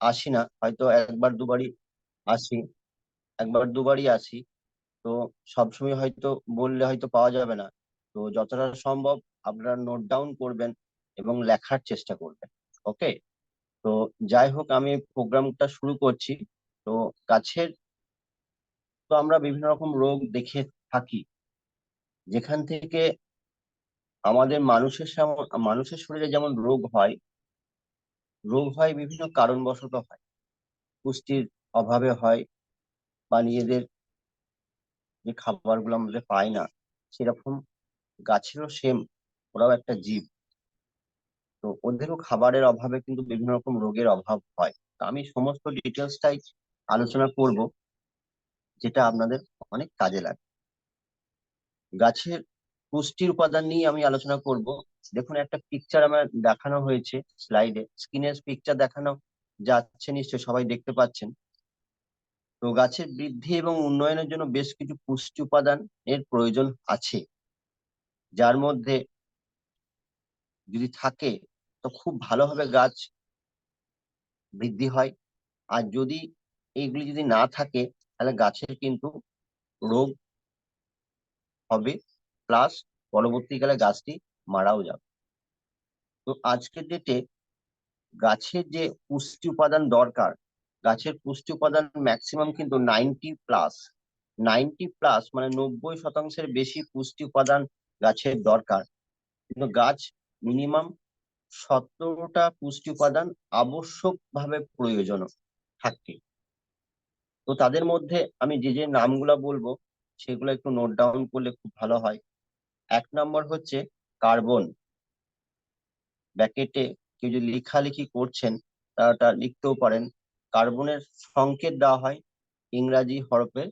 আসি না, হয়তো আসি একবার দুবারই আসি। তো সবসময় হয়তো বললে হয়তো পাওয়া যাবে না। তো যতটা সম্ভব আপনারা নোট ডাউন করবেন এবং লেখার চেষ্টা করবেন। ওকে। তো যাই হোক, আমি প্রোগ্রামটা শুরু করছি। তো গাছের তো আমরা বিভিন্ন রকম রোগ দেখে থাকি, যেখান থেকে আমাদের মানুষের শরীরে যেমন রোগ হয় বিভিন্ন কারণবশত হয়। পুষ্টির অভাবে হয়, বা নিজেদের যে খাবারগুলো আমাদের পাই না সেরকম। গাছেরও সেম, ওরাও একটা জীব। তো ওদেরও খাবারের অভাবে কিন্তু বিভিন্ন রকম রোগের অভাব হয়। তো আমি সমস্ত ডিটেলসটাই আলোচনা করব, যেটা আপনাদের অনেক কাজে লাগে। গাছের পুষ্টির উপাদান নিয়ে আমি আলোচনা করব। দেখুন, একটা পিকচার আমার দেখানো হয়েছে স্লাইডে, স্ক্রিনের পিকচার দেখানো যাচ্ছে, নিশ্চয়ই সবাই দেখতে পাচ্ছেন। তো গাছের বৃদ্ধি এবং উন্নয়নের জন্য বেশ কিছু পুষ্টি উপাদান এর প্রয়োজন আছে, যার মধ্যে যদি থাকে তো খুব ভালোভাবে গাছ বৃদ্ধি হয়। আর যদি এইগুলি যদি না থাকে, তাহলে গাছের কিন্তু রোগ হবে, প্লাস পরবর্তীকালে গাছটি মারাও যাবে। তো আজকের ডেটে গাছের যে পুষ্টি উপাদান দরকার, গাছের পুষ্টি উপাদান ম্যাক্সিমাম কিন্তু 90+। 90+, মানে 90% বেশি পুষ্টি উপাদান গাছের দরকার। কিন্তু গাছ মিনিমাম 17টা পুষ্টি উপাদান আবশ্যকভাবে প্রয়োজন থাকে। তো তাদের মধ্যে আমি যে যে নামগুলো বলবো সেগুলো একটু নোট ডাউন করলে খুব ভালো হয়। 1 নম্বর হচ্ছে কার্বন। ব্যাকেটে কেউ যদি লেখালেখি করছেন তারা লিখতেও পারেন। কার্বনের সংকেত দেওয়া হয় ইংরাজি হরফে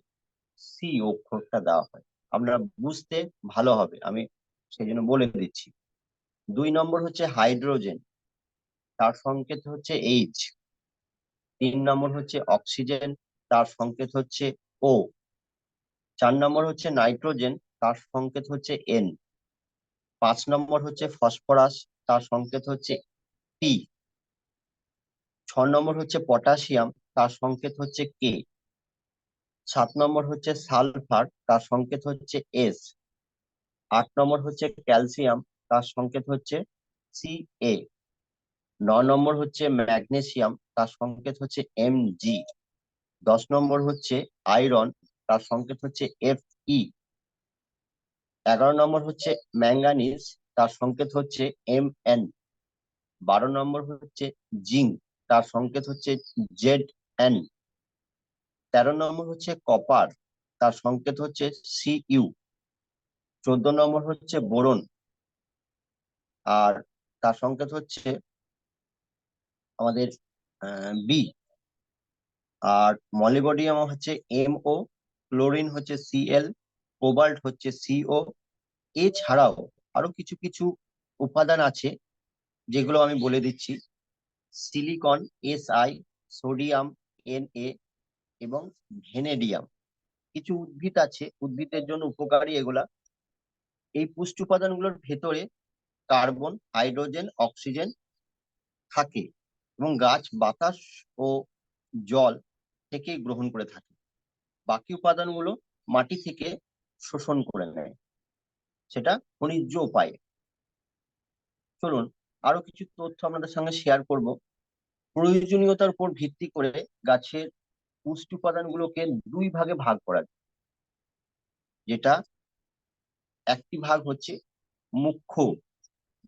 সি অক্ষরটা দেওয়া হয়, আপনারা বুঝতে ভালো হবে, আমি সেই জন্য বলে দিচ্ছি। 2 নম্বর হচ্ছে হাইড্রোজেন, তার সংকেত হচ্ছে এইচ। 3 নম্বর হচ্ছে অক্সিজেন, তার সংকেত হচ্ছে ও। 4 নম্বর হচ্ছে নাইট্রোজেন, তার সংকেত হচ্ছে এন। 5 নম্বর হচ্ছে ফসফরাস, তার সংকেত হচ্ছে পি। 6 নম্বর হচ্ছে পটাশিয়াম, তার সংকেত হচ্ছে কে। 7 নম্বর হচ্ছে সালফার, তার সংকেত হচ্ছে এস। 8 নম্বর হচ্ছে ক্যালসিয়াম, তার সংকেত হচ্ছে সি এ। 9 নম্বর হচ্ছে ম্যাগনেসিয়াম, তার সংকেত হচ্ছে এম জি। 10 নম্বর হচ্ছে আয়রন, তার সংকেত হচ্ছে এফ ই। 11 নম্বর হচ্ছে ম্যাঙ্গানিজ, তার সংকেত হচ্ছে এম এন। 12 নম্বর হচ্ছে জিঙ্ক, তার সংকেত হচ্ছে জেড এন। 13 নম্বর হচ্ছে কপার, তার সংকেত হচ্ছে সি ইউ। 14 নম্বর হচ্ছে বোরন, আর তার সংকেত হচ্ছে আমাদের বি। আর মলিবডিয়াম হচ্ছে এম ও। ক্লোরিন হচ্ছে সিএল। কোবাল্ট হচ্ছে সিও। এছাড়াও আরো কিছু কিছু উপাদান আছে, যেগুলো আমি বলে দিচ্ছি। সিলিকন এসআই, সোডিয়াম এনএ, এবং ভেনেডিয়াম। কিছু উদ্ভিদ আছে, উদ্ভিদের জন্য উপকারী এগুলা। এই পুষ্টি উপাদানগুলোর ভেতরে কার্বন, হাইড্রোজেন, অক্সিজেন থাকে, এবং গাছ বাতাস ও জল থেকে গ্রহণ করে থাকে। বাকি উপাদানগুলো মাটি থেকে শোষণ করে নেয়, সেটা খনিজ উপায়ে। চলুন আরো কিছু তথ্য আপনাদের সঙ্গে শেয়ার করব। প্রয়োজনীয়তার উপর ভিত্তি করে গাছের পুষ্টি উপাদানগুলোকে 2 ভাগে ভাগ করা যায়। যেটা একটি ভাগ হচ্ছে মুখ্য,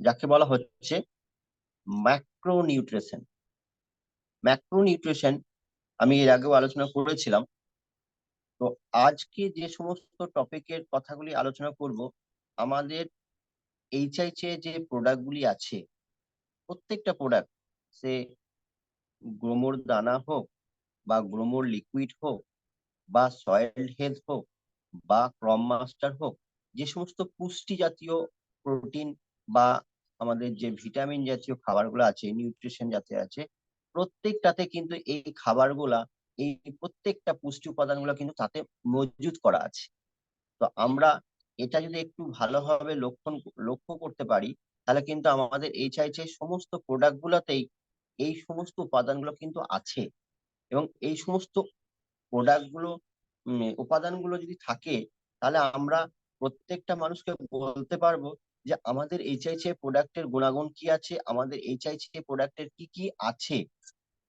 যাকে বলা হচ্ছে ম্যাক্রোনিউট্রিশন। ম্যাক্রোনিউট্রিশন আমি এর আগেও আলোচনা করেছিলাম। তো আজকে যে সমস্ত টপিকের কথাগুলি আলোচনা করব, আমাদের এইচআইচে যে প্রোডাক্টগুলি আছে, প্রত্যেকটা প্রোডাক্ট, সে গ্রোমোর দানা হোক, বা গ্রোমোর লিকুইড হোক, বা সয়েল হেলথ হোক, বা ক্রম মাস্টার হোক, যে সমস্ত পুষ্টি জাতীয় প্রোটিন বা আমাদের যে ভিটামিন জাতীয় খাবারগুলো আছে, নিউট্রিশন জাতীয় আছে, প্রত্যেকটাতে কিন্তু এই খাবারগুলা, এই প্রত্যেকটা পুষ্টি উপাদানগুলো কিন্তু তাতে মজুত করা আছে। তো আমরা এটা যদি একটু ভালোভাবে লক্ষ্য করতে পারি, তাহলে কিন্তু আমাদের এইচআইচি সমস্ত প্রোডাক্ট গুলাতেই এই সমস্ত উপাদানগুলো কিন্তু আছে। এবং এই সমস্ত প্রোডাক্টগুলো উপাদানগুলো যদি থাকে, তাহলে আমরা প্রত্যেকটা মানুষকে বলতে পারবো যে আমাদের HICI প্রোডাক্টের গুণাগুণ কি আছে, আমাদের HICI প্রোডাক্টের কি কি আছে।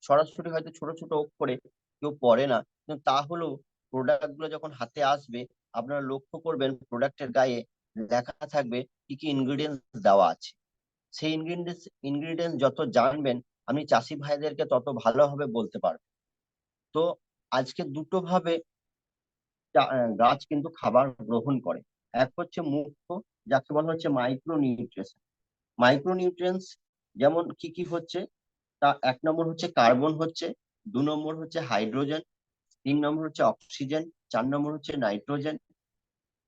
সরাসরি হয়তো ছোট ছোট অক্ষরে কেউ পড়ে না, কিন্তু তাহলেও প্রোডাক্ট গুলো যখন হাতে আসবে, আপনারা লক্ষ্য করবেন প্রোডাক্টের গায়ে লেখা থাকবে কি কি ইনগ্রিডিয়েন্টস দেওয়া আছে। সেই ইনগ্রিডিয়েন্টস যত জানবেন, আপনি চাষি ভাইদেরকে তত ভালোভাবে বলতে পারবেন। তো আজকে দুটো ভাবে গাছ কিন্তু খাবার গ্রহণ করে। এক হচ্ছে মুখ্য, যাকে বলা হচ্ছে মাইক্রো নিউট্রিয়েন্টস। মাইক্রো নিউট্রিয়েন্টস যেমন কি কি হচ্ছে, তা 1 নম্বর হচ্ছে কার্বন হচ্ছে, 2 নম্বর হচ্ছে হাইড্রোজেন, 3 নম্বর হচ্ছে অক্সিজেন, 4 নম্বর হচ্ছে নাইট্রোজেন,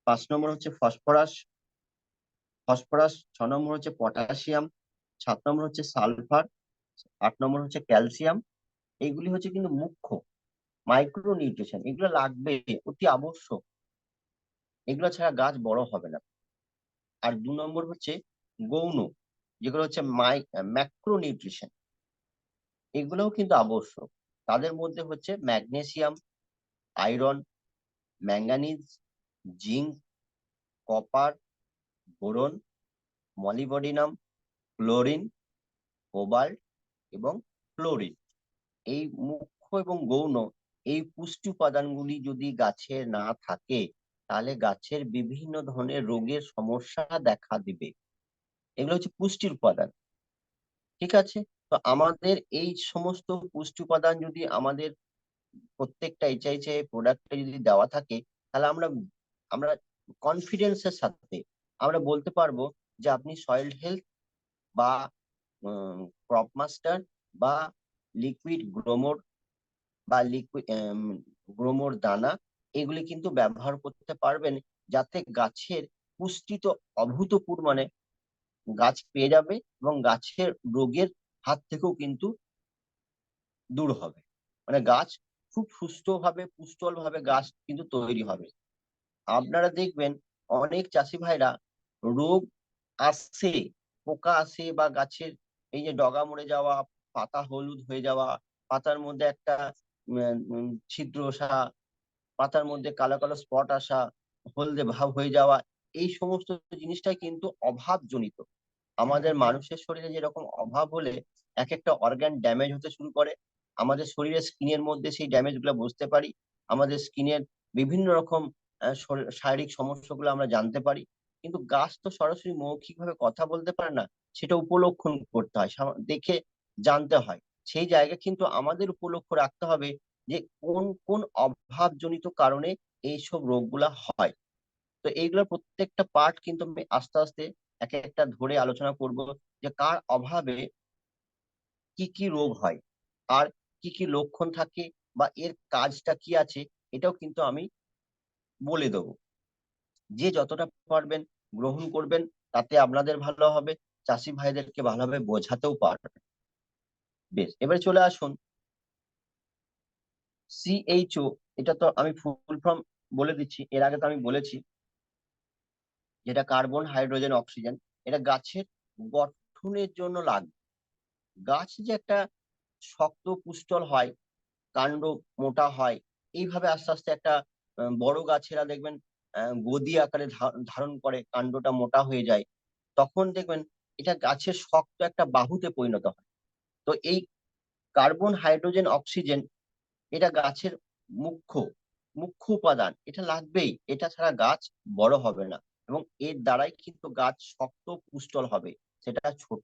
5 নম্বর হচ্ছে ফসফরাস ফসফরাস 6 নম্বর হচ্ছে পটাশিয়াম, 7 নম্বর হচ্ছে সালফার, 8 নম্বর হচ্ছে ক্যালসিয়াম। এইগুলি হচ্ছে কিন্তু মুখ্য মাইক্রো নিউট্রিশন, এগুলো লাগবে, অতি আবশ্যক। এগুলো ছাড়া গাছ বড় হবে না। আর 2 নম্বর হচ্ছে গৌণ, যেগুলো হচ্ছে ম্যাক্রো নিউট্রিশন, এগুলোও কিন্তু আবশ্যক। তাদের মধ্যে হচ্ছে magnesium, iron, manganese, zinc, copper, boron, molybdenum, chlorine, cobalt এবং ফ্লোরিন। এই মুখ্য এবং গৌণ এই পুষ্টি উপাদানগুলি যদি গাছে না থাকে, তাহলে গাছের বিভিন্ন ধরনের রোগের সমস্যা দেখা দিবে। এগুলো হচ্ছে পুষ্টির উপাদান। ঠিক আছে? তো আমাদের এই সমস্ত পুষ্টি উপাদান যদি আমাদের প্রত্যেকটা HICI প্রোডাক্টে যদি দেওয়া থাকে, তাহলে আমরা আমরা কনফিডেন্সের সাথে আমরা বলতে পারবো যে আপনি সয়েল হেলথ বা ক্রপ মাস্টার বা লিকুইড গ্রোমোর বা লিকুইড গ্রোমোর দানা, এগুলি কিন্তু ব্যবহার করতে পারবেন, যাতে গাছের পুষ্টি তো অভূতপূর্ব মানে গাছ পেয়ে যাবে, এবং গাছের রোগের হাত থেকেও কিন্তু দূর হবে। মানে গাছ খুব সুস্থভাবে পুষ্টল ভাবে গাছ কিন্তু তৈরি হবে। আপনারা দেখবেন অনেক চাষি ভাইরা রোগ আসছে, পোকা আসে বা গাছের এই যে ডগা মরে যাওয়া, পাতা হলুদ হয়ে যাওয়া, পাতার মধ্যে একটা ছিদ্র আসা, পাতার মধ্যে কালো কালো স্পট আসা, হলদে ভাব হয়ে যাওয়া, এই সমস্ত জিনিসটাই কিন্তু অভাবজনিত। আমাদের মানুষের শরীরে যেরকম অভাব হলে এক একটা অর্গান ড্যামেজ হতে শুরু করে, আমাদের শরীরের স্কিনের মধ্যে সেই ড্যামেজ গুলো বুঝতে পারি, আমাদের স্কিনের বিভিন্ন রকম শারীরিক সমস্যাগুলো আমরা জানতে পারি। কিন্তু গাছ তো সরাসরি মৌখিকভাবে কথা বলতে পারে না, সেটা উপলক্ষণ করতে হয়, দেখে জানতে হয়। সেই জায়গা কিন্তু আমাদের উপলক্ষ রাখতে হবে যে কোন কোন অভাবজনিত কারণে এইসব রোগগুলা হয়। তো এইগুলোর প্রত্যেকটা পার্ট কিন্তু আমি আস্তে আস্তে এক একটা ধরে আলোচনা করব, যে কার অভাবে কি কি রোগ হয়, আর কি কি লক্ষণ থাকে, বা এর কাজটা কি আছে, এটাও কিন্তু আমি বলে দেবো। যে যতটা পারবেন গ্রহণ করবেন, তাতে আপনাদের ভালো হবে, চাষি ভাইদেরকে ভালোভাবে বোঝাতেও পারবেন। বেশ, এবারে চলে আসুন CHO। এটা তো আমি ফুল ফর্ম বলে দিচ্ছি, এর আগে তো আমি বলেছি, যেটা কার্বন হাইড্রোজেন অক্সিজেন। এটা গাছের গঠনের জন্য লাগবে। গাছ যে একটা শক্ত পুষ্টল হয়, কাণ্ড মোটা হয়, এইভাবে আস্তে আস্তে একটা বড় গাছেরা দেখবেন গদি আকারে ধারণ করে, কাণ্ডটা মোটা হয়ে যায়, তখন দেখবেন এটা গাছের শক্ত একটা বাহুতে পরিণত হয়। তো এই কার্বন হাইড্রোজেন অক্সিজেন, এটা গাছের মুখ্য মুখ্য উপাদান, এটা লাগবেই, এটা ছাড়া গাছ বড় হবে না। এবং এর দ্বারাই কিন্তু গাছ শক্ত পুষ্টল হবে, সেটা ছোট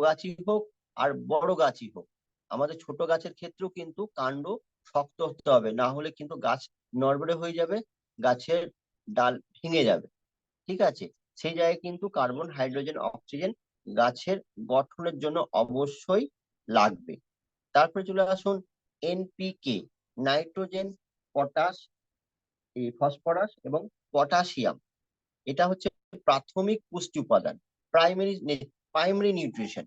গাছই হোক আর বড় গাছই হোক। আমাদের ছোট গাছের ক্ষেত্রেও কিন্তু কাণ্ড শক্ত হতে হবে, না হলে কিন্তু গাছ নড়বড়ে হয়ে যাবে, গাছের ডাল ভেঙে যাবে। ঠিক আছে? সেই জায়গায় কিন্তু কার্বন হাইড্রোজেন অক্সিজেন গাছের গঠনের জন্য অবশ্যই লাগবে। তারপরে চলে আসুন NPK, নাইট্রোজেন, পটাশ, ফসফরাস এবং পটাশিয়াম। এটা হচ্ছে প্রাথমিক পুষ্টি উপাদান, প্রাইমারি প্রাইমারি নিউট্রিশন।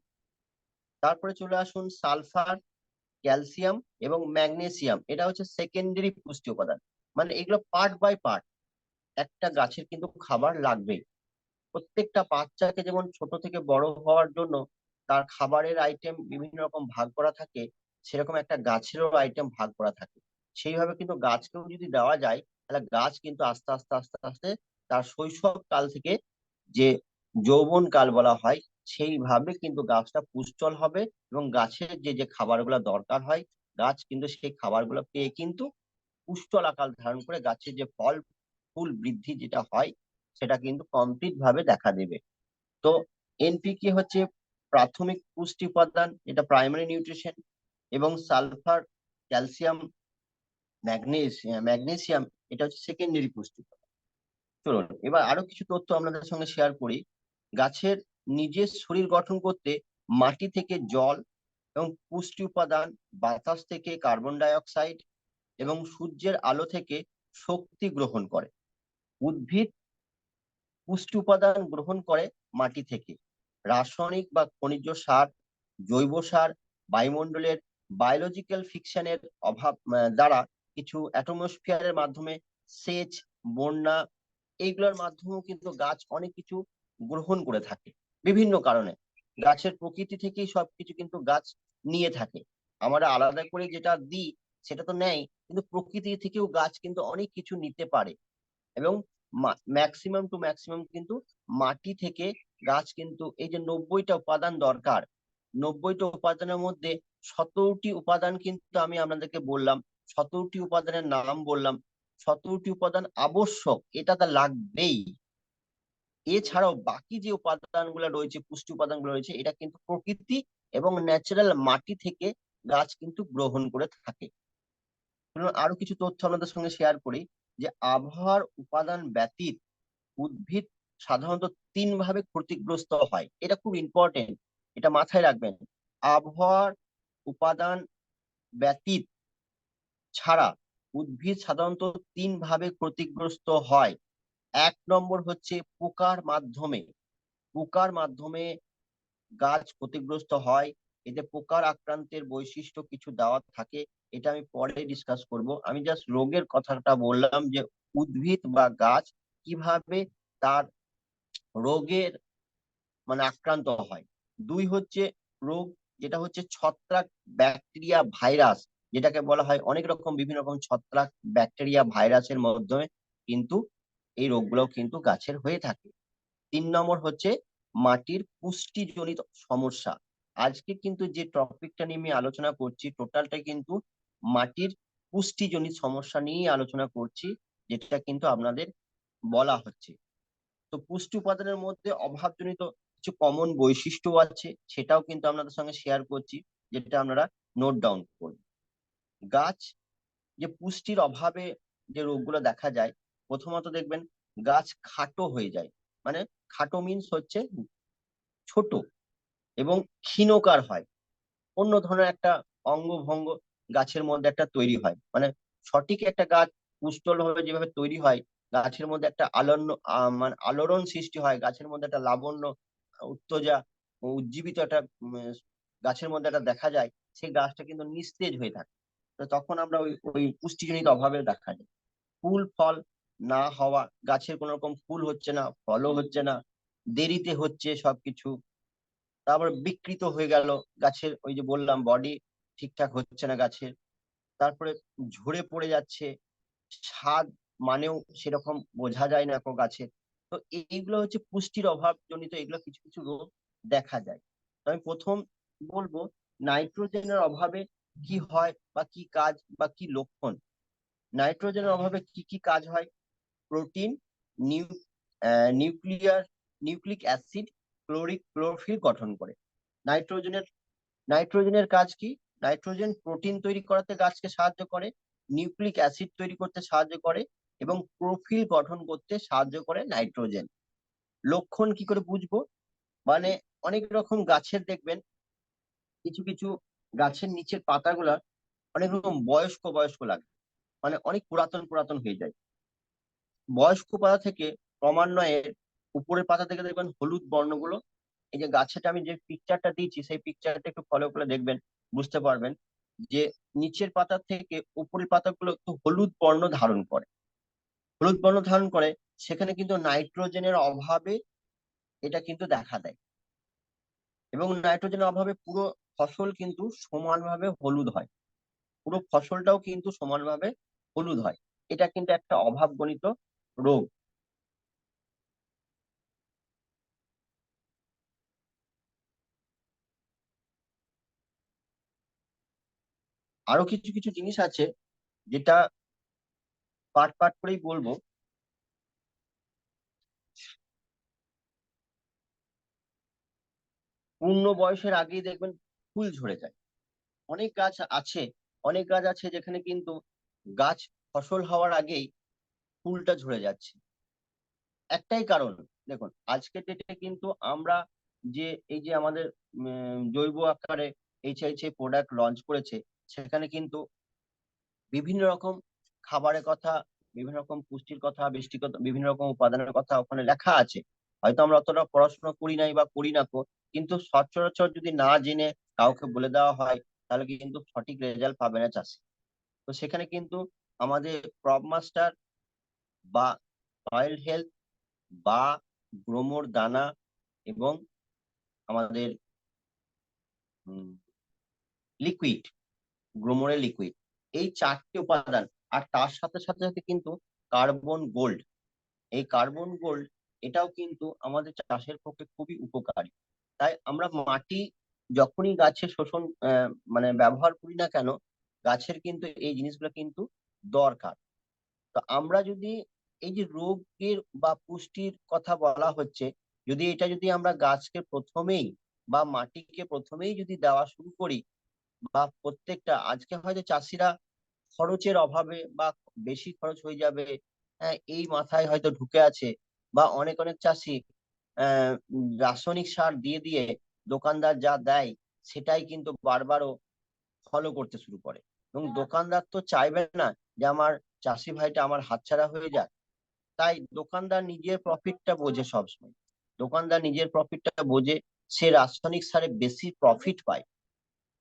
তারপরে চলে আসুন সালফার, ক্যালসিয়াম এবং ম্যাগনেসিয়াম, এটা হচ্ছে সেকেন্ডারি পুষ্টি উপাদান। মানে এগুলো পার্ট বাই পার্ট একটা গাছের কিন্তু খাবার লাগবে। প্রত্যেকটা বাচ্চাকে যেমন ছোট থেকে বড় হওয়ার জন্য তার খাবারের আইটেম বিভিন্ন রকম ভাগ করা থাকে, সেরকম একটা গাছেরও আইটেম ভাগ করা থাকে। সেইভাবে কিন্তু গাছকেও যদি দেওয়া যায়, তাহলে গাছ কিন্তু আস্তে আস্তে আস্তে আস্তে তার শৈশব কাল থেকে, যে যৌবন কাল বলা হয়, সেইভাবে কিন্তু গাছটা পুষ্টল হবে, এবং গাছের যে যে খাবারগুলো দরকার হয়, গাছ কিন্তু সেই খাবারগুলো পেয়ে কিন্তু পুষ্টল আকার ধারণ করে গাছের যে ফল ফুল বৃদ্ধি যেটা হয়, সেটা কিন্তু কমপ্লিট ভাবে দেখা দেবে। তো এনপিকে হচ্ছে প্রাথমিক পুষ্টি উপাদান, এটা প্রাইমারি নিউট্রিশন, এবং সালফার, ক্যালসিয়াম, ম্যাগনেসিয়াম এটা হচ্ছে সেকেন্ডারি পুষ্টি উপাদান। চলুন এবার আরো কিছু তথ্য আপনাদের সঙ্গে শেয়ার করি। গাছের নিজের শরীর গঠন করতে মাটি থেকে জল এবং পুষ্টি উপাদান, বাতাস থেকে কার্বন ডাই অক্সাইড এবং সূর্যের আলো থেকে শক্তি গ্রহণ করে। উদ্ভিদ পুষ্টি উপাদান গ্রহণ করে মাটি থেকে রাসায়নিক বা খনিজ সার, জৈব সার, বায়ুমণ্ডলের বায়োলজিক্যাল ফিকশনের অভাব দ্বারা, কিছু অ্যাটমসফিয়ারের মাধ্যমে, সেচ, বন্যা, এইগুলোর মাধ্যমেও কিন্তু গাছ অনেক কিছু গ্রহণ করে থাকে বিভিন্ন কারণে। গাছের প্রকৃতি থেকেই সবকিছু কিন্তু গাছ নিয়ে থাকে। আমরা আলাদা করে যেটা দিই সেটা তো নেয়, কিন্তু প্রকৃতি থেকেও গাছ কিন্তু অনেক কিছু নিতে পারে। এবং ম্যাক্সিমাম টু ম্যাক্সিমাম কিন্তু মাটি থেকে গাছ কিন্তু এই যে 90টা উপাদান দরকার, 90টা উপাদানের মধ্যে 17টি উপাদান কিন্তু আমি আপনাদেরকে বললাম, 17টি উপাদানের নাম বললাম, 17টি উপাদান আবশ্যক, এটা তা লাগবেই। এছাড়াও বাকি যে উপাদানগুলো রয়েছে, পুষ্টি উপাদানগুলো রয়েছে, এটা কিন্তু প্রকৃতি এবং ন্যাচারাল মাটি থেকে গাছ কিন্তু গ্রহণ করে থাকে। আরো কিছু তথ্য আপনাদের সঙ্গে শেয়ার করি, যে আবহাওয়ার উপাদান ব্যতীত উদ্ভিদ সাধারণত 3 ভাবে ক্ষতিগ্রস্ত হয়। এটা খুব ইম্পর্টেন্ট, এটা মাথায় রাখবেন। আবহাওয়ার উপাদান ব্যতীত ছাড়া উদ্ভিদ সাধারণত 3 ভাবে ক্ষতিগ্রস্ত হয়। 1 নম্বর হচ্ছে পোকার মাধ্যমে। পোকার মাধ্যমে গাছ ক্ষতিগ্রস্ত হয়। এতে পোকার আক্রান্তের বৈশিষ্ট্য কিছু দেওয়া থাকে, এটা আমি পরে ডিসকাস করব। আমি জাস্ট রোগের কথাটা বললাম, যে উদ্ভিদ বা গাছ কিভাবে তার রোগের আক্রান্ত হয়। 2 হচ্ছে রোগ, যেটা হচ্ছে ছত্রাক, ব্যাকটেরিয়া, ভাইরাস, যেটাকে বলা হয় অনেক রকম বিভিন্ন রকম ছত্রাক, ব্যাকটেরিয়া, ভাইরাসের মাধ্যমে কিন্তু এই রোগগুলো কিন্তু গাছের হয়ে থাকে। 3 নম্বর হচ্ছে মাটির পুষ্টিজনিত সমস্যা। আজকে কিন্তু যে টপিকটা নিয়ে আমি আলোচনা করছি, টোটালটাই কিন্তু মাটির পুষ্টিজনিত সমস্যা নিয়েই আলোচনা করছি, যেটা কিন্তু আপনাদের বলা হচ্ছে। তো পুষ্টি উপাদানের মধ্যে অভাবজনিত কিছু কমন বৈশিষ্ট্য আছে, সেটাও কিন্তু আপনাদের সঙ্গে শেয়ার করছি, যেটা আপনারা নোট ডাউন করবেন। গাছ যে পুষ্টির অভাবে যে রোগগুলো দেখা যায়, প্রথমত দেখবেন গাছ খাটো হয়ে যায়। মানে খাটো মিন্স হচ্ছে ছোট এবং ক্ষীণকার হয়, অন্য ধরনের একটা অঙ্গভঙ্গ গাছের মধ্যে একটা তৈরি হয়। সঠিক একটা গাছ পুষ্টল ভাবে যেভাবে তৈরি হয়, গাছের মধ্যে একটা আলোড়ন সৃষ্টি হয়, গাছের মধ্যে একটা লাবণ্য, উত্তেজা, উজ্জীবিত একটা গাছের মধ্যে একটা দেখা যায়, সেই গাছটা কিন্তু নিস্তেজ হয়ে থাকে। তো তখন আমরা ওই ওই পুষ্টিজনিত অভাবে দেখা যায়। ফুল ফল না হওয়া, গাছের কোন রকম ফুল হচ্ছে না, ফলও হচ্ছে না, দেরিতে হচ্ছে সবকিছু। তারপর বিকৃত হয়ে গেল গাছের, ওই যে বললাম বডি ঠিকঠাক হচ্ছে না গাছের। তারপরে ঝরে পড়ে যাচ্ছে, স্বাদ মানেও সেরকম বোঝা যায় না কোনো গাছের। তো এইগুলো হচ্ছে পুষ্টির অভাব জনিত, এগুলো কিছু কিছু রোগ দেখা যায়। তো আমি প্রথম বলবো, নাইট্রোজেনের অভাবে কি হয় বা কি কাজ বা কি লক্ষণ। নাইট্রোজেনের অভাবে কি কি কাজ হয়? Protein, new nuclear nucleic acid, chlorophyll গঠন করে। নাইট্রোজেনের নাইট্রোজেনের কাজ কি? নাইট্রোজেন প্রোটিন তৈরি করাতে গাছকে সাহায্য করে, নিউক্লিক অ্যাসিড তৈরি করতে সাহায্য করে, এবং ক্লোরোফিল গঠন করতে সাহায্য করে নাইট্রোজেন। লক্ষণ কি করে বুঝবো? অনেক রকম গাছের দেখবেন, কিছু কিছু গাছের নিচের পাতাগুলা অনেক রকম বয়স্ক বয়স্ক লাগে, অনেক পুরাতন পুরাতন হয়ে যায়। বয়স্ক পাতা থেকে ক্রমান্বয়ে উপরের পাতা থেকে দেখবেন হলুদ বর্ণগুলো, এই যে গাছেটা আমি যে পিকচারটা দিয়েছি, সেই পিকচারটা একটু ফলো করে দেখবেন, বুঝতে পারবেন যে নিচের পাতা থেকে উপরের পাতাগুলো একটু হলুদ বর্ণ ধারণ করে। হলুদ বর্ণ ধারণ করে, সেখানে কিন্তু নাইট্রোজেনের অভাবে এটা কিন্তু দেখা দেয়। এবং নাইট্রোজেনের অভাবে পুরো ফসল কিন্তু সমানভাবে হলুদ হয়, পুরো ফসলটাও কিন্তু সমানভাবে হলুদ হয়। এটা কিন্তু একটা অভাবজনিত রোগ। আরো কিছু কিছু জিনিস আছে যেটা পার্ট পার্ট করেই বলবো। পূর্ণ বয়সের আগেই দেখবেন ফুল ঝরে যায়। অনেক গাছ আছে, অনেক গাছ আছে যেখানে কিন্তু গাছ ফসল হওয়ার আগেই ফুলটা ঝরে যাচ্ছে। একটাই কারণ, দেখুন আজকের ডেটে কিন্তু আমরা যে এই যে আমাদের জৈব আকারে এইচআইসি প্রোডাক্ট লঞ্চ করেছে, সেখানে কিন্তু বিভিন্ন রকম খাবারের কথা, বিভিন্ন রকম পুষ্টির কথা, বৃষ্টিগত বিভিন্ন রকম উপাদানের কথা ওখানে লেখা আছে। হয়তো আমরা অতটা পড়াশোনা করি নাই বা করি না কিন্তু সচরাচর যদি না জেনে কাউকে বলে দেওয়া হয়, তাহলে কিন্তু সঠিক রেজাল্ট পাবে না চাষি। তো সেখানে কিন্তু আমাদের ক্রপ মাস্টার বা সয়েল হেলথ বা গ্রোমোর দানা এবং আমাদের লিকুইড, গ্রোমোরের লিকুইড, এই চারটি উপাদান। আর তার সাথে সাথে সাথে কিন্তু কার্বন গোল্ড, এই কার্বন গোল্ড এটাও কিন্তু আমাদের চাষের পক্ষে খুবই উপকারী। তাই আমরা মাটি যখনই গাছে শোষণ মানে ব্যবহার করি না কেন, গাছের কিন্তু এই জিনিসগুলো কিন্তু দরকার। তো আমরা যদি এই যে রোগের বা পুষ্টির কথা বলা হচ্ছে, যদি এটা যদি আমরা গাছকে প্রথমেই বা মাটিকে প্রথমেই যদি দেওয়া শুরু করি, বা প্রত্যেকটা আজকে হয়তো চাষিরা খরচের অভাবে বা বেশি খরচ হয়ে যাবে, হ্যাঁ এই মাথায় হয়তো ঢুকে আছে, বা অনেক অনেক চাষি রাসায়নিক সার দিয়ে দিয়ে দোকানদার যা দেয় সেটাই কিন্তু বারবারও ফলো করতে শুরু করে। এবং দোকানদার তো চাইবে না যে আমার চাষি ভাইটা আমার হাতছাড়া হয়ে যাক। তাই দোকানদার নিজের প্রফিটটা বোঝে সবসময়, দোকানদার নিজের প্রফিটটা বোঝে, সে রাসায়নিক সারে বেশি প্রফিট পায়,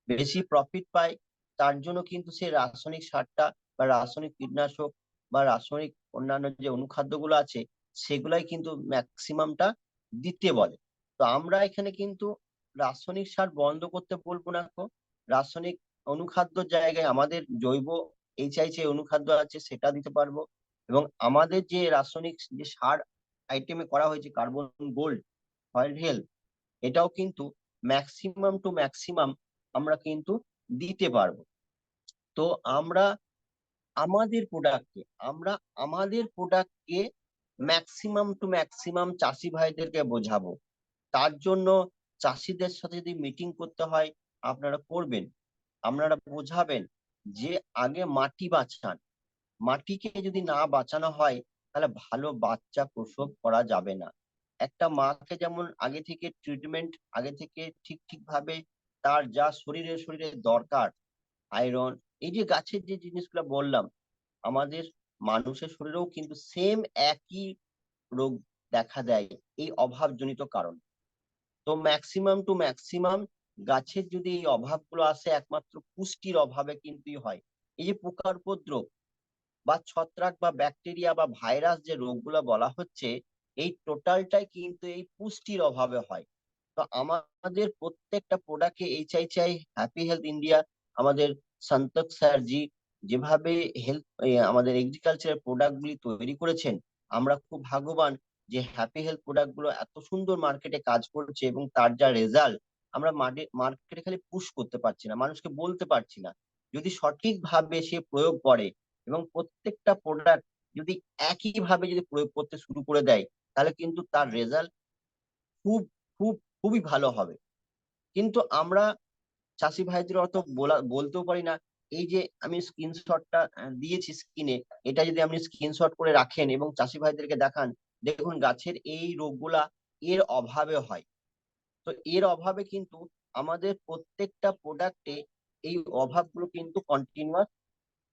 বেশি প্রফিট পায়। তার জন্য কিন্তু সে রাসায়নিক সারটা বা রাসায়নিক কীটনাশক বা রাসায়নিক অন্যান্য যে অনুখাদ্যগুলো আছে, সেগুলাই কিন্তু ম্যাক্সিমামটা দিতে বলে। তো আমরা এখানে কিন্তু রাসায়নিক সার বন্ধ করতে বলবো না রাসায়নিক অনুখাদ্যর জায়গায় আমাদের জৈব এইচআইসি অনুখাদ্য আছে সেটা দিতে পারবো। এবং আমাদের যে রাসায়নিক যে সার আইটেমে করা হয়েছে কার্বন গোল্ড, সয়েল হেলথ, এটাও কিন্তু ম্যাক্সিমাম টু ম্যাক্সিমাম আমরা কিন্তু দিতে পারবো। তো আমরা আমাদের প্রোডাক্টকে আমরা আমাদের প্রোডাক্টকে ম্যাক্সিমাম টু ম্যাক্সিমাম চাষি ভাইদেরকে বোঝাবো। তার জন্য চাষিদের সাথে যদি মিটিং করতে হয় আপনারা করবেন, আপনারা বোঝাবেন যে আগে মাটি বাঁচান, মাটিকে যদি না বাঁচানো হয় তাহলে ভালো বাচ্চা প্রসব করা যাবে না। একটা মাকে যেমন আগে থেকে ট্রিটমেন্ট, আগে থেকে ঠিক ঠিক ভাবে তার যা শরীরে শরীরে দরকার, আয়রন, এই যে গাছের যে জিনিসগুলো বললাম, আমাদের মানুষের শরীরেও কিন্তু সেম একই রোগ দেখা দেয় এই অভাবজনিত কারণ। তো ম্যাক্সিমাম টু ম্যাক্সিমাম গাছের যদি এই অভাবগুলো আসে একমাত্র পুষ্টির অভাবে কিন্তু হয়। এই যে পোকার উপদ্রব বা ছত্রাক বা ব্যাকটেরিয়া বা ভাইরাস যে রোগগুলো বলা হচ্ছে, এই টোটালটাই কিন্তু এই পুষ্টির অভাবে হয়। তো আমাদের প্রত্যেকটা প্রোডাক্টে এইচআইসিআই হ্যাপি হেলথ ইন্ডিয়া, আমাদের সন্তোষ স্যারজি যেভাবে হেলথ আমাদের এগ্রিকালচারের প্রোডাক্ট গুলি তৈরি করেছেন, আমরা খুব ভাগ্যবান যে হ্যাপি হেলথ প্রোডাক্ট গুলো এত সুন্দর মার্কেটে কাজ করছে এবং তার যা রেজাল্ট আমরা মার্কেটে খালি পুশ করতে পারছি না, মানুষকে বলতে পারছি না। যদি সঠিকভাবে সে প্রয়োগ করে এবং প্রত্যেকটা প্রোডাক্ট যদি একই ভাবে যদি প্রয়োগ করতে শুরু করে দেয়, তাহলে কিন্তু তার রেজাল্ট খুব খুব খুবই ভালো হবে। কিন্তু আমরা চাষি ভাইদের অত বলতেও পারি না। এই যে আমি স্ক্রিনশটটা দিয়েছি স্ক্রিনে, এটা যদি আপনি স্ক্রিনশট করে রাখেন এবং চাষি ভাইদেরকে দেখান, দেখুন গাছের এই রোগগুলা এর অভাবে হয়। তো এর অভাবে কিন্তু আমাদের প্রত্যেকটা প্রোডাক্টে এই অভাবগুলো কিন্তু কন্টিনিউয়াস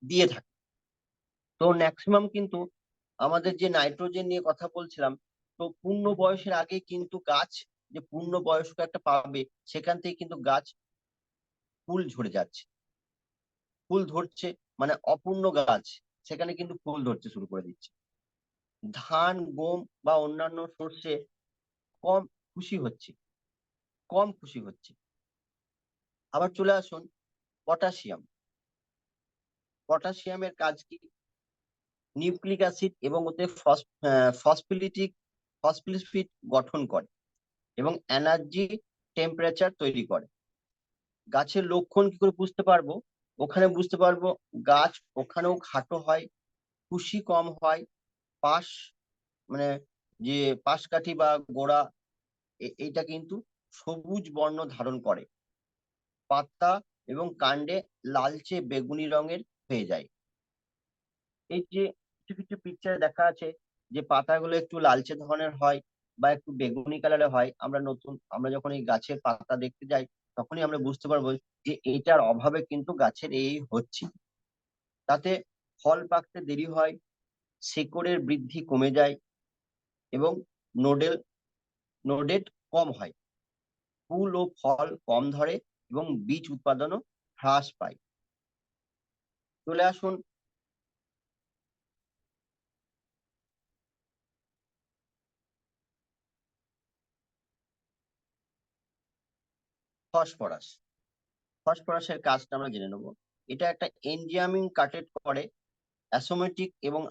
দিয়ে থাকে। তো ম্যাক্সিমাম কিন্তু আমাদের যে নাইট্রোজেন নিয়ে কথা বলছিলাম, তো পূর্ণ বয়সের আগে কিন্তু গাছ যে পূর্ণ বয়স্ক একটা পাবে, সেখান থেকে কিন্তু গাছ ফুল ঝরে যাচ্ছে, ফুল ধরছে, মানে অপূর্ণ গাছ সেখানে কিন্তু ফুল ধরতে শুরু করে দিচ্ছে। ধান, গম বা অন্যান্য শস্যে কম খুশি হচ্ছে, কম খুশি হচ্ছে। আবার চলে আসুন পটাশিয়াম। পটাশিয়ামের কাজ কি? নিউক্লিক অ্যাসিড এবং ওতে ফসফোলিপিড গঠন করে এবং এনার্জি টেম্পারেচার তৈরি করে। গাছের লক্ষণ কি করে বুঝতে পারবো? ওখানে বুঝতে পারবো গাছ ওখানেও খাটো হয়, কুশি কম হয়, পাশ মানে যে পাশকাঠি বা গোড়া এইটা কিন্তু সবুজ বর্ণ ধারণ করে, পাতা এবং কাণ্ডে লালচে বেগুনি রঙের হয়ে যায়। এই যে কিছু কিছু পিকচারে দেখা আছে যে পাতাগুলো একটু লালচে ধরনের হয় বা একটু বেগুনি কালারের হয়, আমরা যখন এই গাছের পাতা দেখতে যাই তখনই আমরা বুঝতে পারবো যে এইটার অভাবে কিন্তু গাছের এই হচ্ছে। তাতে ফল পাকতে দেরি হয়, শিকড়ের বৃদ্ধি কমে যায় এবং নোডেল নোডেট কম হয়, ফুল ও ফল কম ধরে এবং বীজ উৎপাদনও হ্রাস পায়। চলে আসুন ফসফরাস। ফসফরাসের কাজটা আমরা জেনে নেবো। এটা একটা এনজাইমিং কাটেট করে, অ্যাসোমেটিক এবং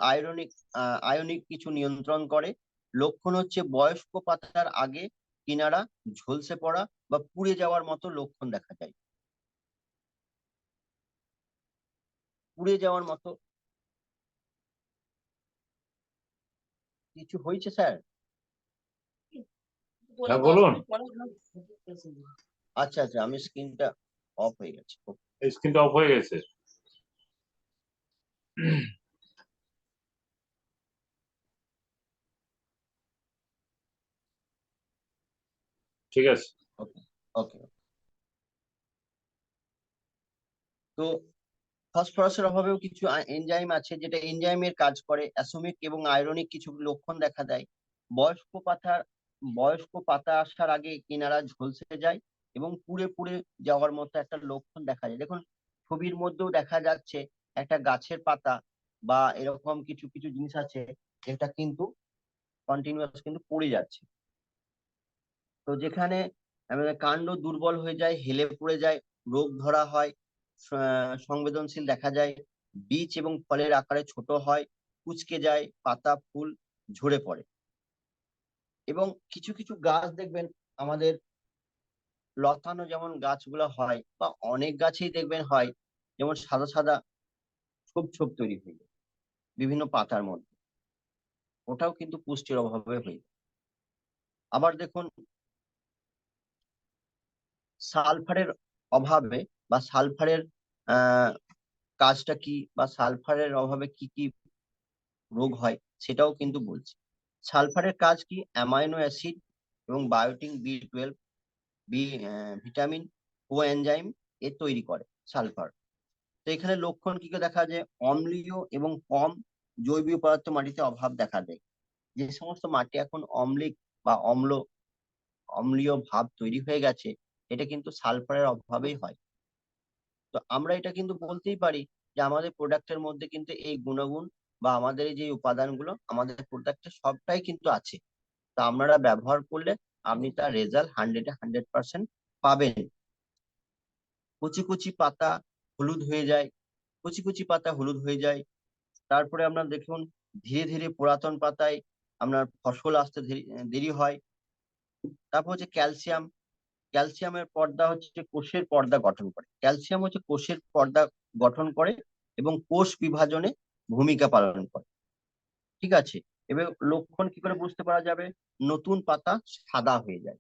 আয়নিক কিছু নিয়ন্ত্রণ করে। লক্ষণ হচ্ছে বয়স্ক পাতার আগে কিনারা ঝলসে পড়া বা পুড়ে যাওয়ার মতো লক্ষণ দেখা যায়। পুড়ে যাওয়ার মতো কিছু হয়েছে স্যার? হ্যাঁ বলুন। আচ্ছা আচ্ছা, আমি স্ক্রিনটা অফ হয়ে গেছে। স্ক্রিনটা অফ হয়ে গেছে। ঠিক আছে। ওকে ওকে। তো ফসফরাসের অভাবেও কিছু এনজাইম আছে যেটা এনজাইমের কাজ করে, অ্যাসোমিক এবং আয়রনিক কিছু লক্ষণ দেখা দেয়। বয়স্ক পাতার বয়স্ক পাতা আসার আগে কিনারা ঝলসে যায় এবং পুড়ে পুড়ে যাওয়ার মতো একটা লক্ষণ দেখা যায়। দেখুন ছবির মধ্যেও দেখা যাচ্ছে একটা গাছের পাতা বা এরকম কিছু কিছু জিনিস আছে যেটা কিন্তু কন্টিনিউয়াস কিন্তু পড়ে যাচ্ছে। তো যেখানে কাণ্ড দুর্বল হয়ে যায়, হেলে পড়ে যায়, রোগ ধরা হয়, সংবেদনশীল দেখা যায়, বীজ এবং ফলের আকারে ছোট হয়, কুঁচকে যায়, পাতা ফুল ঝরে পড়ে। এবং কিছু কিছু গাছ দেখবেন আমাদের লতানো যেমন গাছগুলো হয় বা অনেক গাছেই দেখবেন হয়, যেমন সাদা সাদা ছোপ ছোপ তৈরি হয়ে যায় বিভিন্ন পাতার মধ্যে, ওটাও কিন্তু পুষ্টির অভাবে হয়ে যায়। আবার দেখুন সালফারের অভাবে বা সালফারের আহ কাজটা কি বা সালফারের অভাবে কি কি রোগ হয় সেটাও কিন্তু বলছি। সালফারের কাজ কি? অ্যামাইনো অ্যাসিড এবং বায়োটিন বি12, ভিটামিন ও এনজাইম এ তৈরি করে সালফার। তো এখানে লক্ষণ কি করে দেখা যায়? অম্লীয় এবং কম জৈব পদার্থ মাটিতে অভাব দেখা দেয়। যে সমস্ত মাটি এখন অম্লিক বা অম্লীয় ভাব তৈরি হয়ে গেছে, এটা কিন্তু সালফারের অভাবেই হয়। তো আমরা এটা কিন্তু বলতেই পারি যে আমাদের প্রোডাক্টের মধ্যে কিন্তু এই গুণগুণ বা আমাদের এই যে উপাদানগুলো আমাদের প্রোডাক্টে সবটাই কিন্তু আছে। তা আপনারা ব্যবহার করলে আপনি তার রেজাল্ট 100% পাবেন। কুচি কুচি পাতা হলুদ হয়ে যায়, কুচি কুচি পাতা হলুদ হয়ে যায়। তারপরে আপনার দেখুন ধীরে ধীরে পুরাতন পাতায় আপনার ফসল আসতে দেরি হয়। তারপর হচ্ছে ক্যালসিয়াম। ক্যালসিয়ামের পর্দা হচ্ছে কোষের পর্দা গঠন করে। ক্যালসিয়াম হচ্ছে কোষের পর্দা গঠন করে এবং কোষ বিভাজনে ভূমিকা পালন করে। ঠিক আছে। এবার লক্ষণ কি করে বুঝতে পারা যাবে? নতুন পাতা সাদা হয়ে যায়,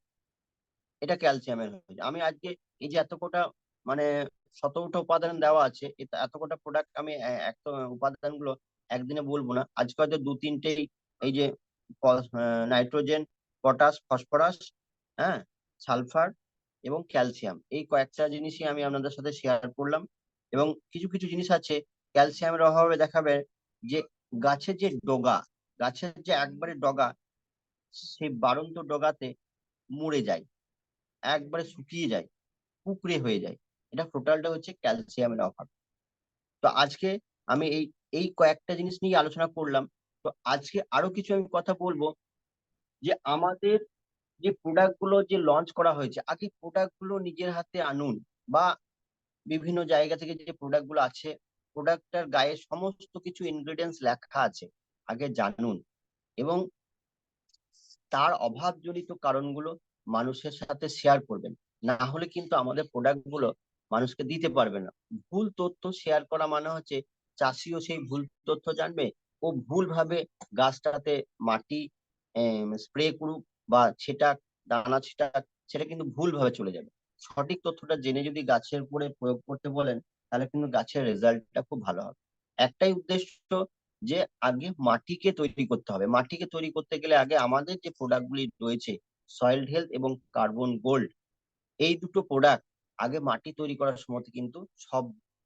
এটা ক্যালসিয়ামের হয়ে যায়। আমি আজকে এই যে এত কোটা মানে শতকোটা উপাদান দেওয়া আছে, এত কোটা প্রোডাক্ট আমি এত উপাদানগুলো একদিনে বলবো না। আজকে হয়তো দু তিনটেই এই যে নাইট্রোজেন, পটাশ, ফসফরাস, হ্যাঁ, সালফার এবং ক্যালসিয়াম, এই কয়েকটা জিনিসই আমি আপনাদের সাথে শেয়ার করলাম। এবং কিছু কিছু জিনিস আছে ক্যালসিয়ামের অভাবে দেখাবে যে গাছের যে ডগা, গাছের যে একবারে ডগা, সেই বাড়ন্ত ডগাতে মরে যায়, একবারে শুকিয়ে যায়, কুকড়ে হয়ে যায়। এটা টোটালটা হচ্ছে ক্যালসিয়ামের অভাব। তো আজকে আমি এই এই কয়েকটা জিনিস নিয়ে আলোচনা করলাম। তো আজকে আরো কিছু আমি কথা বলবো যে আমাদের যে প্রোডাক্ট গুলো যে লঞ্চ করা হয়েছে, আগে প্রোডাক্ট গুলো নিজের হাতে আনুন, বা বিভিন্ন জায়গা থেকে যে প্রোডাক্ট গুলো আছে, প্রোডাক্টটার গায়ে সমস্ত কিছু ইনগ্রেডিয়েন্টস লেখা আছে, আগে জানুন। এবং তার অভাবজনিত কারণগুলো মানুষের সাথে শেয়ার করবেন। না হলে কিন্তু আমাদের প্রোডাক্ট গুলো মানুষকে দিতে পারবে না। ভুল তথ্য শেয়ার করা মানে হচ্ছে চাষিও সেই ভুল তথ্য জানবে, ও ভুলভাবে গাছটাতে মাটি স্প্রে করুক বা ছিটাক, দানা ছিটাক, সেটা কিন্তু ভুলভাবে চলে যাবে। সঠিক তথ্যটা জেনে যদি গাছের উপরে প্রয়োগ করতে বলেন, তাহলে কিন্তু গাছের রেজাল্টটা খুব ভালো হবে। একটাই উদ্দেশ্য, যে আগে মাটিকে তৈরি করতে হবে। মাটিকে তৈরি করতে গেলে আগে আমাদের যে প্রোডাক্ট গুলি রয়েছে, সয়েল হেলথ এবং কার্বন গোল্ড, এই দুটো প্রোডাক্ট আগে মাটি তৈরি করার সময় কিন্তু সব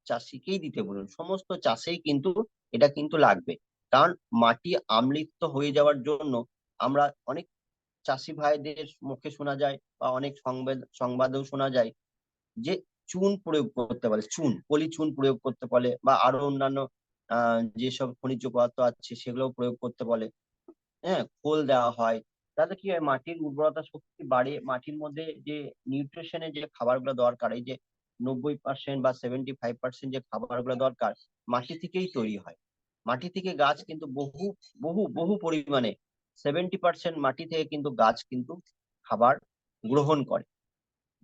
চাষিকেই দিতে বলুন, সমস্ত চাষেই কিন্তু এটা কিন্তু লাগবে। কারণ মাটি আম্লিপ্ত হয়ে যাওয়ার জন্য আমরা অনেক চাষি ভাইদের মুখে শোনা যায়, বা অনেক সংবাদেও শোনা যায়, যে চুন প্রয়োগ করতে পারে, চুন, পলি চুন প্রয়োগ করতে বলে, বা আরো অন্যান্য যেসব খনিজ পদার্থ আছে সেগুলো প্রয়োগ করতে বলে। হ্যাঁ, খোল দেওয়া হয়। তাতে কি হয়, মাটির উর্বরতা শক্তি বাড়ে, মাটির মধ্যে যে নিউট্রিশনের যে খাবারগুলো দরকার, এই যে 90% বা 75% যে খাবারগুলো দরকার, মাটি থেকেই তৈরি হয়। মাটি থেকে গাছ কিন্তু বহু বহু বহু পরিমাণে, 70% মাটি থেকে কিন্তু গাছ কিন্তু খাবার গ্রহণ করে।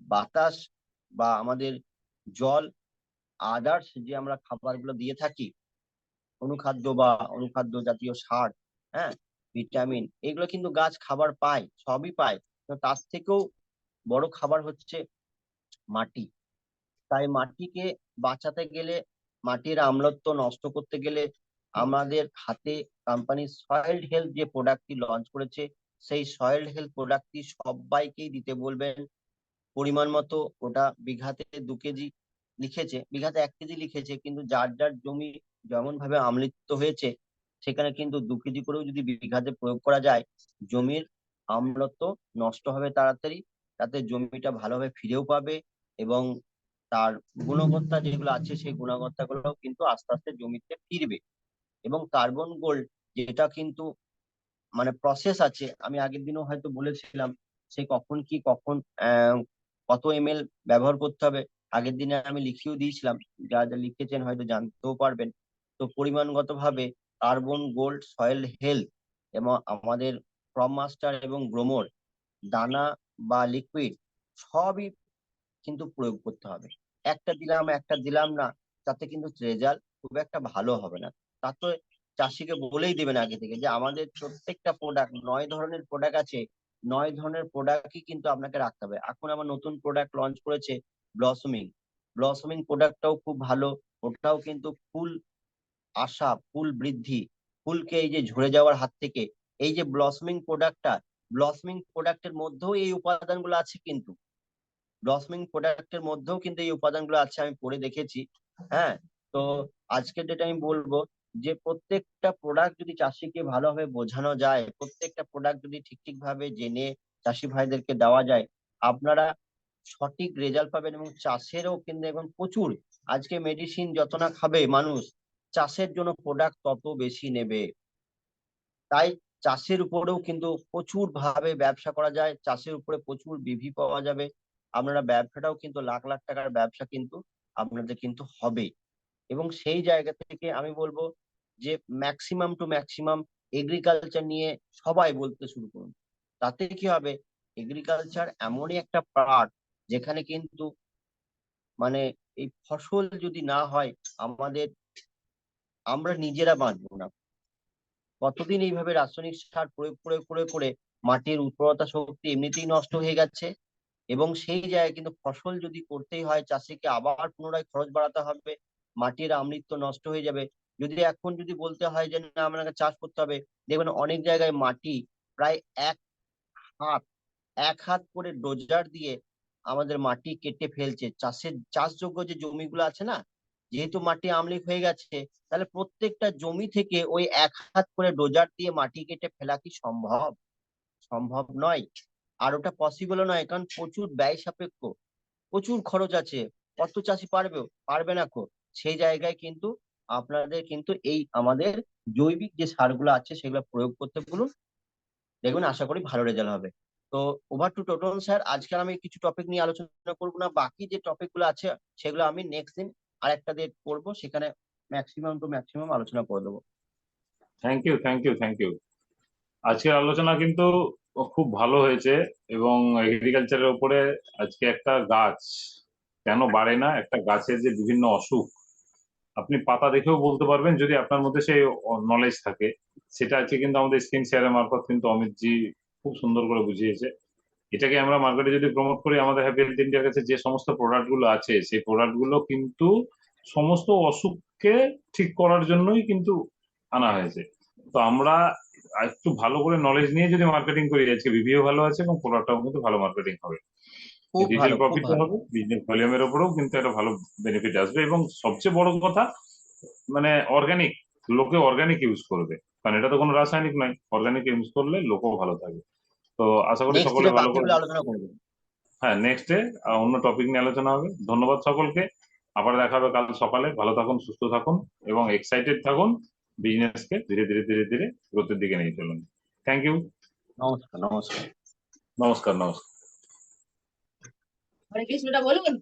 বাতাস বা আমাদের জল, আদার্স যে আমরা খাবারগুলো দিয়ে থাকি, অনুখাদ্য বা অনুখাদ্য জাতীয় সার, হ্যাঁ, ভিটামিন, এগুলো কিন্তু গাছ খাবার পায়, সবই পায়। তো তার থেকেও বড় খাবার হচ্ছে মাটি। তাই মাটিকে বাঁচাতে গেলে, মাটির আমলত্ব নষ্ট করতে গেলে, আমাদের হাতে কোম্পানি সয়েল হেলথ যে প্রোডাক্টটি লঞ্চ করেছে, সেই সয়েল হেলথ প্রোডাক্টটি সবাইকেই দিতে বলবেন। পরিমাণ মতো, ওটা বিঘাতে 2 কেজি লিখেছে, বিঘাতে 1 কেজি লিখেছে, কিন্তু যার যার জমি যেমন ভাবে আমৃত্যু হয়েছে, সেখানে কিন্তু 2 কেজি করেও যদি বিঘাতে প্রয়োগ করা যায়, জমির আমলত্ব নষ্ট হবে তাড়াতাড়ি, তাতে জমিটা ভালোভাবে ফিরেও পাবে, এবং তার গুণবত্তা যেগুলো আছে সেই গুণবত্তা গুলো কিন্তু আস্তে আস্তে জমিতে ফিরবে। এবং কার্বন গোল্ড, যেটা কিন্তু মানে প্রসেস আছে, আমি আগের দিনও হয়তো বলেছিলাম, সে কখন কি কখন কত এমএল ব্যবহার করতে হবে, আগের দিনে আমি লিখিয়েও দিয়েছিলাম, যা যা লিখেছেন হয়তো জানতেও পারবেন। তো পরিমাণগত ভাবে কার্বন গোল্ড, সয়েল হেলথ এবং আমাদের ক্রপ মাস্টার এবং গ্রোমোর, দানা বা লিকুইড, সবই কিন্তু প্রয়োগ করতে হবে। একটা দিলাম একটা দিলাম না, তাতে কিন্তু রেজাল্ট খুব একটা ভালো হবে না। তা তো চাষিকে বলেই দেবেন আগে থেকে, যে আমাদের প্রত্যেকটা প্রোডাক্ট, 9 ধরনের প্রোডাক্ট আছে, 9 ধরনের প্রোডাক্টই কিন্তু আপনাকে রাখতে হবে। এখন আবার নতুন প্রোডাক্ট লঞ্চ করেছে, ব্লসমিং। ব্লসমিং প্রোডাক্টটাও খুব ভালো। ওটাও কিন্তু ফুল আশা, ফুল বৃদ্ধি, ফুলকে এই যে ঝরে যাওয়ার হাত থেকে, এই যে ব্লসমিং প্রোডাক্টটা, ব্লসমিং প্রোডাক্টের মধ্যেও এই উপাদানগুলো আছে কিন্তু, ব্লসমিং প্রোডাক্টের মধ্যেও কিন্তু এই উপাদানগুলো আছে, আমি পড়ে দেখেছি। হ্যাঁ, তো আজকে যেটা আমি বলবো, যে প্রত্যেকটা প্রোডাক্ট যদি চাষিকে ভালোভাবে বোঝানো যায়, প্রত্যেকটা প্রোডাক্ট যদি ঠিক ঠিক ভাবে জেনে চাষি ভাইদেরকে দেওয়া যায়, আপনারা সঠিক রেজাল্ট পাবেন। এবং চাষেরও কিন্তু এখন প্রচুর, আজকে মেডিসিন যত না খাবে মানুষ, চাষের জন্য প্রোডাক্ট তত বেশি নেবে। তাই চাষের উপরেও কিন্তু প্রচুর ভাবে ব্যবসা করা যায়, চাষের উপরে প্রচুর বিভি পাওয়া যাবে। আপনারা ব্যবসাটাও কিন্তু লাখ লাখ টাকার ব্যবসা কিন্তু আপনাদের কিন্তু হবে। এবং সেই জায়গা থেকে আমি বলবো, যে ম্যাক্সিমাম টু ম্যাক্সিমাম এগ্রিকালচার নিয়ে সবাই বলতে শুরু করুন। তাতে কি হবে, এগ্রিকালচার এমনই একটা পার্ট, যেখানে কিন্তু মানে এই ফসল যদি না হয়, আমাদের, আমরা নিজেরা বাঁচবো না। কতদিন এইভাবে রাসায়নিক সার প্রয়োগ করে করে করে মাটির উর্বরতা শক্তি এমনিতেই নষ্ট হয়ে গেছে। এবং সেই জায়গায় কিন্তু ফসল যদি করতেই হয়, চাষিকে আবার পুনরায় খরচ বাড়াতে হবে, মাটির আমৃত্য নষ্ট হয়ে যাবে। যদি এখন যদি বলতে হয় যে না আপনাকে চাষ করতে হবে, দেখবেন অনেক জায়গায় মাটি প্রায় হাত 1 হাত করে ডোজার দিয়ে আমাদের মাটি কেটে ফেলছে। চাষযোগ্য যে জমিগুলো আছে না, যেহেতু মাটি আমলিক হয়ে গেছে, তাহলে প্রত্যেকটা জমি থেকে ওই 1 হাত করে ডোজার দিয়ে মাটি কেটে ফেলা কি সম্ভব? সম্ভব নয়। আর ওটা পসিবলও নয়, কারণ প্রচুর ব্যয় সাপেক্ষ, প্রচুর খরচ আছে। কত চাষি পারবে? পারবে না কো। সেই জায়গায় কিন্তু আপনাদের কিন্তু এই আমাদের জৈবিক যে সারগুলো আছে সেগুলো প্রয়োগ করতে বলুন, দেখবেন আশা করি ভালো রেজাল্ট হবে। তো ওভার টু টোটন স্যার, আজকে আমি কিছু টপিক নিয়ে আলোচনা করবো না, বাকি যে টপিক গুলো আছে সেগুলো আমি নেক্সট দিন আরেকটা ডেট করবো, সেখানে ম্যাক্সিমাম টু ম্যাক্সিমাম আলোচনা করে দেবো। Thank you, thank you, thank you. আজকের আলোচনা কিন্তু খুব ভালো হয়েছে, এবং এগ্রিকালচারের উপরে আজকে একটা গাছ কেন বাড়ে না, একটা গাছের যে বিভিন্ন অসুখ আপনি পাতা দেখেও বলতে পারবেন যদি আপনার মধ্যে সেই নলেজ থাকে। সেটা আজকে কিন্তু আমাদের স্ক্রিন শেয়ারের মারফত কিন্তু অমিত জি খুব সুন্দর করে বুঝিয়েছে। এটাকে আমরা মার্কেটে যদি প্রমোট করি, আমাদের হ্যাপি হেলথ ইন্ডিয়ার কাছে যে সমস্ত প্রোডাক্ট গুলো আছে সেই প্রোডাক্ট গুলো কিন্তু সমস্ত অসুখকে ঠিক করার জন্যই কিন্তু আনা হয়েছে। তো আমরা একটু ভালো করে নলেজ নিয়ে যদি মার্কেটিং করি, আজকে রিভিউ ভালো আছে এবং প্রোডাক্টটাও কিন্তু ভালো মার্কেটিং হবে, খুব রিটেল ভালো, খুব প্রফিটও ভালো। হবে, বিজনেস ভলিউমের উপরেও কিন্তু একটা ভালো বেনিফিট আসবে, এবং সবচেয়ে বড় কথা মানে অর্গানিক, লোকে অর্গানিক ইউজ করবে, কারণ এটা তো কোনো রাসায়নিক নয়। অর্গানিক ইউজ করলে লোকও ভালো থাকে। তো আশা করি নেক্সট সকলে দিনে ভালো করে। বাকিগুলো আলোচনা করবো। হ্যাঁ, নেক্সট ডে অন্য টপিক নিয়ে আলোচনা হবে। ধন্যবাদ সকলকে। আবার দেখা হবে কাল সকালে। ভালো থাকুন, সুস্থ থাকুন এবং এক্সাইটেড থাকুন। বিজনেসকে ধীরে ধীরে ধীরে ধীরে গ্রোথের দিকে নিয়ে চলুন। Thank you. নমস্কার, নমস্কার। নমস্কার, নমস্কার। হরে কৃষ্ণটা বলুন।